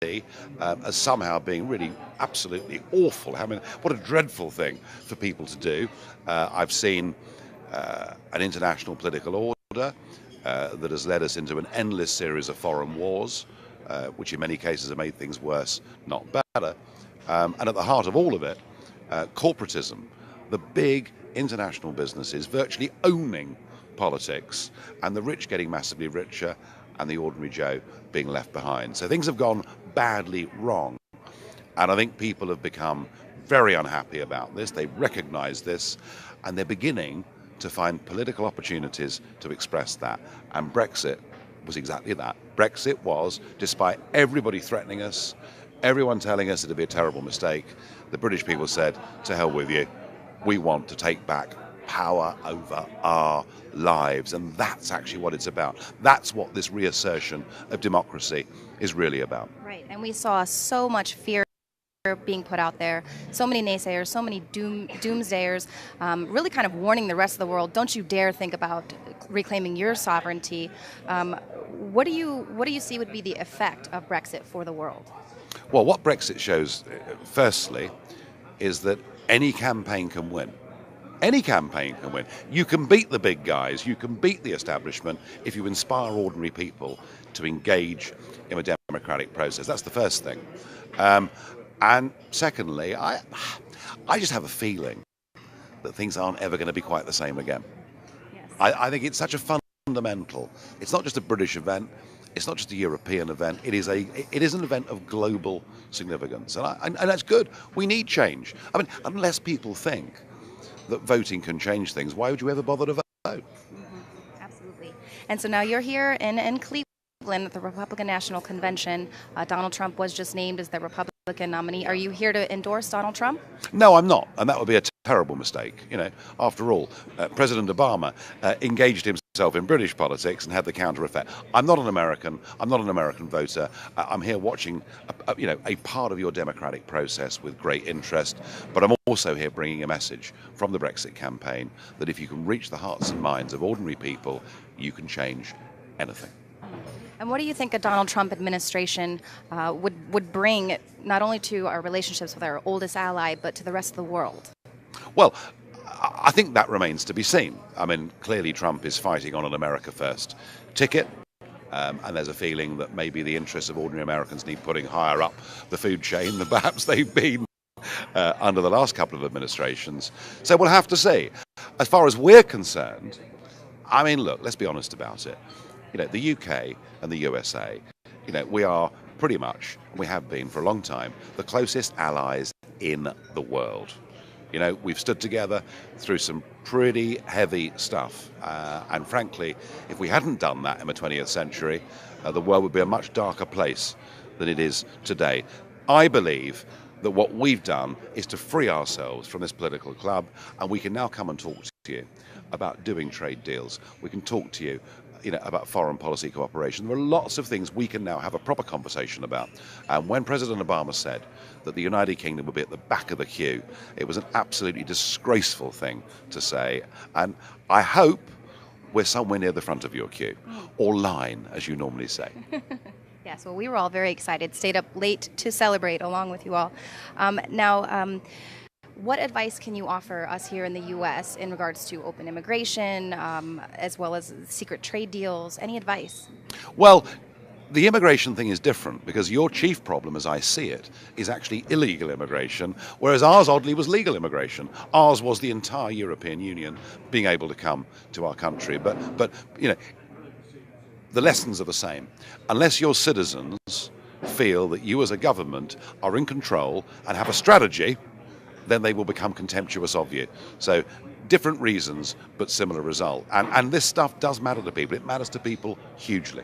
as somehow being really absolutely awful. I mean, what a dreadful thing for people to do. I've seen an international political order that has led us into an endless series of foreign wars, which in many cases have made things worse, not better. And at the heart of all of it, corporatism, the big international businesses virtually owning politics, and the rich getting massively richer and the ordinary Joe being left behind. So things have gone badly wrong. And I think people have become very unhappy about this. They recognise this, and they're beginning to find political opportunities to express that. And Brexit was exactly that. Brexit was, despite everybody threatening us, everyone telling us it'd be a terrible mistake, the British people said, to hell with you. We want to take back power over our lives. And that's actually what it's about. That's what this reassertion of democracy is really about. Right. And we saw so much fear being put out there, so many naysayers, so many doomsdayers, really kind of warning the rest of the world, don't you dare think about reclaiming your sovereignty. What do you see would be the effect of Brexit for the world? Well, what Brexit shows, firstly, is that any campaign can win. Any campaign can win. You can beat the big guys, you can beat the establishment if you inspire ordinary people to engage in a democratic process. That's the first thing. And secondly, I just have a feeling that things aren't ever going to be quite the same again. Yes. I think it's such a fundamental. It's not just a British event. It's not just a European event. It is an event of global significance, and that's good. We need change. I mean, unless people think that voting can change things, why would you ever bother to vote? Mm-hmm. Absolutely. And so now you're here in Cleveland at the Republican National Convention. Donald Trump was just named as the Republican nominee. Are you here to endorse Donald Trump? No, I'm not, and that would be a terrible mistake. You know, after all, President Obama engaged himself in British politics and had the counter effect. I'm not an American. I'm not an American voter. I'm here watching, a part of your democratic process with great interest. But I'm also here bringing a message from the Brexit campaign that if you can reach the hearts and minds of ordinary people, you can change anything. And what do you think a Donald Trump administration would bring not only to our relationships with our oldest ally, but to the rest of the world? Well, I think that remains to be seen. I mean, clearly Trump is fighting on an America First ticket, and there's a feeling that maybe the interests of ordinary Americans need putting higher up the food chain than perhaps they've been under the last couple of administrations. So we'll have to see. As far as we're concerned, I mean, look, let's be honest about it. You know, the UK and the USA, we are pretty much, we have been for a long time, the closest allies in the world. We've stood together through some pretty heavy stuff. And frankly, if we hadn't done that in the 20th century, the world would be a much darker place than it is today. I believe that what we've done is to free ourselves from this political club, and we can now come and talk to you about doing trade deals. We can talk to you about foreign policy cooperation. There are lots of things we can now have a proper conversation about. And when President Obama said that the United Kingdom would be at the back of the queue, it was an absolutely disgraceful thing to say. And I hope we're somewhere near the front of your queue, or line, as you normally say. Yes, well, we were all very excited, stayed up late to celebrate along with you all. What advice can you offer us here in the U.S. in regards to open immigration, as well as secret trade deals? Any advice? Well, the immigration thing is different because your chief problem, as I see it, is actually illegal immigration, whereas ours, oddly, was legal immigration. Ours was the entire European Union being able to come to our country. But the lessons are the same. Unless your citizens feel that you as a government are in control and have a strategy, then they will become contemptuous of you. So different reasons, but similar result. And this stuff does matter to people. It matters to people hugely.